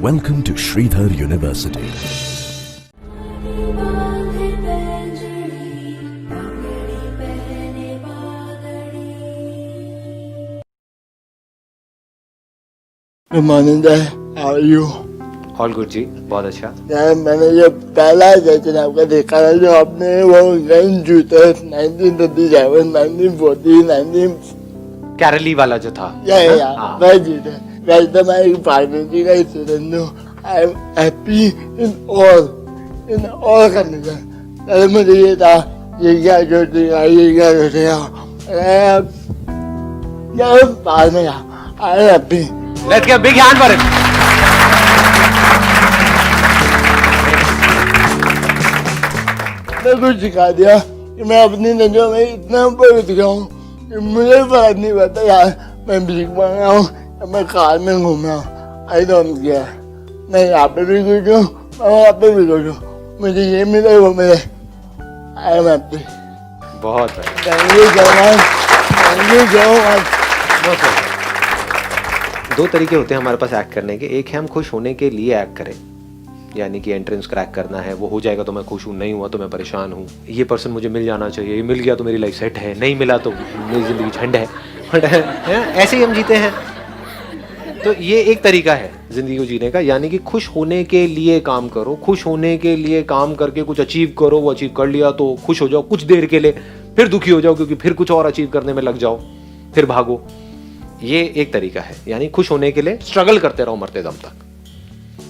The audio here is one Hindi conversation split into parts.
Welcome to Sridhar University. Good morning, sir. How are you? All good जी, बहुत अच्छा। यार मैंने ये पहला सेशन आपका देखा है जो आपने वो गन जूते 1937, 1940, 19 कैरली वाला जो था। हाँ। वह जूते वैसे मैं एक फार्मेसी का स्टूडेंट हूँ। I am happy in all condition. पहले मुझे ये था ये क्या सोचेगा ये क्या सोचेगा बाद में I am happy. Let's give big hand for it. मैं कुछ सिखा दिया कि मैं अपनी नजरों में इतना बढ़ चुका हूँ कि मुझे फर्क नहीं पड़ता यार मैं भीख मांग रहा हूँ या मैं कार में घूम रहा हूँ। I don't care. मैं यहाँ पे भी खुश हूँ, मैं वहाँ पे भी खुश हूँ। मुझे ये मिले वो मिले। I am happy. बहुत है। Thank you so much. Thank you so much. बहुत है। दो तरीके होते हैं हमारे पास एक्ट करने के। एक है हम खुश होने के लिए एक्ट करें, यानी कि एंट्रेंस क्रैक करना है, वो हो जाएगा तो मैं खुश हूँ, नहीं हुआ तो मैं परेशान हूँ, ये पर्सन मुझे मिल जाना चाहिए, ये मिल गया तो मेरी लाइफ सेट है, नहीं मिला तो मेरी ज़िंदगी झंड है। बट ऐसे ही हम जीते हैं। तो ये एक तरीका है ज़िंदगी को जीने का, यानी कि खुश होने के लिए काम करो। खुश होने के लिए काम करके कुछ अचीव करो, वो अचीव कर लिया तो खुश हो जाओ कुछ देर के लिए, फिर दुखी हो जाओ क्योंकि फिर कुछ और अचीव करने में लग जाओ, फिर भागो। ये एक तरीका है, यानी खुश होने के लिए स्ट्रगल करते रहो मरते दम तक।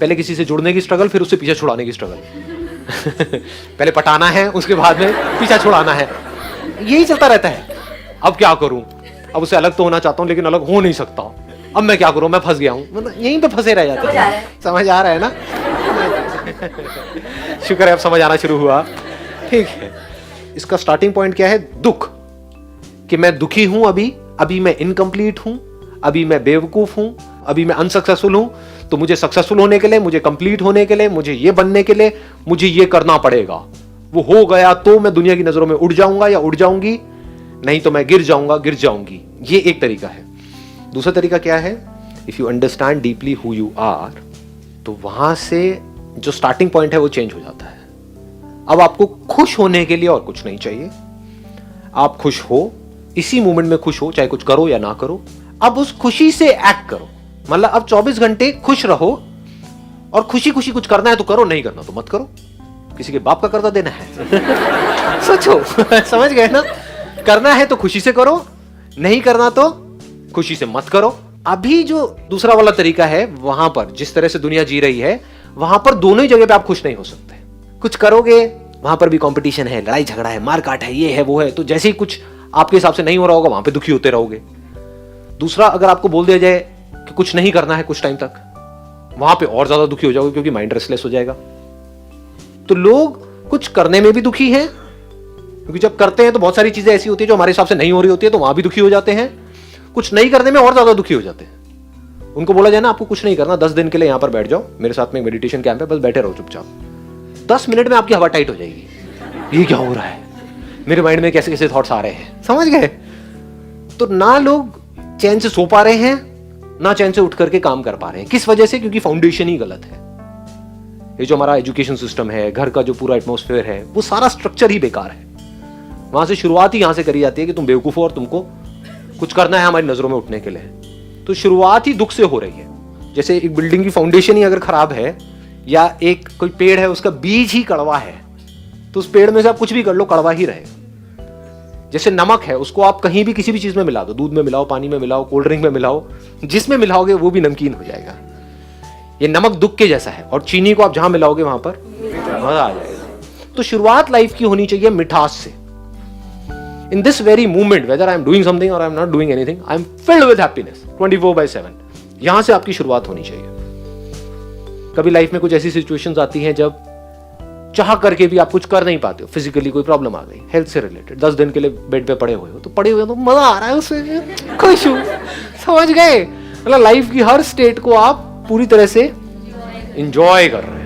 पहले किसी से जुड़ने की स्ट्रगल, फिर उससे पीछा छुड़ाने की स्ट्रगल। पहले पटाना है, उसके बाद में पीछा छुड़ाना है। यही चलता रहता है। अब क्या करूं? अब उससे अलग तो होना चाहता हूं लेकिन अलग हो नहीं सकता। अब मैं क्या करूं? मैं फंस गया हूं। मतलब यहीं पे फंसे रह जाते हैं। समझ आ रहा है ना? शुक्र है अब समझ आना शुरू हुआ। ठीक है। इसका स्टार्टिंग पॉइंट क्या है? दुख। कि मैं दुखी हूं, अभी मैं इनकम्प्लीट हूं, अभी मैं बेवकूफ हूं, अभी मैं अनसक्सेसफुल हूं, तो मुझे सक्सेसफुल होने के लिए, मुझे कंप्लीट होने के लिए, मुझे ये बनने के लिए मुझे ये करना पड़ेगा। वो हो गया तो मैं दुनिया की नजरों में उड़ जाऊंगा या उड़ जाऊंगी, नहीं तो मैं गिर जाऊंगा, गिर जाऊंगी। ये एक तरीका है। दूसरा तरीका क्या है? If you understand deeply who you are, तो वहां से जो स्टार्टिंग पॉइंट है वो चेंज हो जाता है। अब आपको खुश होने के लिए और कुछ नहीं चाहिए। आप खुश हो, इसी मोमेंट में खुश हो, चाहे कुछ करो या ना करो। अब उस खुशी से एक्ट करो। मतलब अब 24 घंटे खुश रहो और खुशी खुशी कुछ करना है तो करो, नहीं करना तो मत करो। किसी के बाप का कर्जा देना है? सोचो। समझ गए ना? करना है तो खुशी से करो, नहीं करना तो खुशी से मत करो। अभी जो दूसरा वाला तरीका है, वहां पर जिस तरह से दुनिया जी रही है, वहां पर दोनों ही जगह पे आप खुश नहीं हो सकते। कुछ करोगे, वहां पर भी कंपटीशन है, लड़ाई झगड़ा है, मार काट है, ये है वो है, तो जैसे ही कुछ आपके हिसाब से नहीं हो रहा होगा, वहां पे दुखी होते रहोगे। दूसरा, अगर आपको बोल दिया जाए कि कुछ नहीं करना है कुछ टाइम तक, वहां पे और ज्यादा दुखी हो जाओगे क्योंकि माइंड रेस्टलेस हो जाएगा। तो लोग कुछ करने में भी दुखी हैं, क्योंकि जब करते हैं तो बहुत सारी चीजें ऐसी होती है जो हमारे हिसाब से नहीं हो रही होती है, तो वहां भी दुखी हो जाते हैं। कुछ नहीं करने में और ज्यादा दुखी हो जाते हैं। उनको बोला जाए ना आपको कुछ नहीं करना, 10 दिन के लिए यहां पर बैठ जाओ, मेरे साथ में मेडिटेशन कैंप है, बस बैठे रहो चुपचाप, 10 मिनट में आपकी हवा टाइट हो जाएगी। ये क्या हो रहा है, मेरे माइंड में कैसे कैसे थॉट्स आ रहे हैं। समझ गए? तो ना लोग चैन से सो पा रहे हैं, ना चैन से उठ करके काम कर पा रहे हैं। किस वजह से? क्योंकि फाउंडेशन ही गलत है। ये जो हमारा एजुकेशन सिस्टम है, घर का जो पूरा एटमॉस्फेयर है, वो सारा स्ट्रक्चर ही बेकार है। वहां से शुरुआत ही यहां से करी जाती है कि तुम बेवकूफ हो और तुमको कुछ करना है हमारी नजरों में उठने के लिए। तो शुरुआत ही दुख से हो रही है। जैसे एक बिल्डिंग की फाउंडेशन ही अगर खराब है, या एक कोई पेड़ है उसका बीज ही कड़वा है, तो उस पेड़ में से आप कुछ भी कर लो, कड़वा ही रहेगा। जैसे नमक है, उसको आप कहीं भी किसी भी चीज में मिला दो, दूध में मिलाओ, पानी में मिलाओ, कोल्ड ड्रिंक में मिलाओ, जिसमें मिलाओगे वो भी नमकीन हो जाएगा। ये नमक दुख के जैसा है, और चीनी को आप जहां मिलाओगे वहां पर मजा आ जाएगा। तो शुरुआत लाइफ की होनी चाहिए मिठास से। In this very moment, whether I am doing something और I am not doing anything, I am filled with happiness 24/7। यहां से आपकी शुरुआत होनी चाहिए। कभी लाइफ में कुछ ऐसी सिचुएशंस आती हैं जब चाह करके भी आप कुछ कर नहीं पाते हो, फिजिकली कोई प्रॉब्लम आ गई, हेल्थ से रिलेटेड, 10 दिन के लिए बेड पे पड़े हुए हो, तो पड़े हुए तो मजा आ रहा है उसमें, खुश हूं। समझ गए? मतलब लाइफ की हर स्टेट को आप पूरी तरह से एंजॉय कर रहे हैं।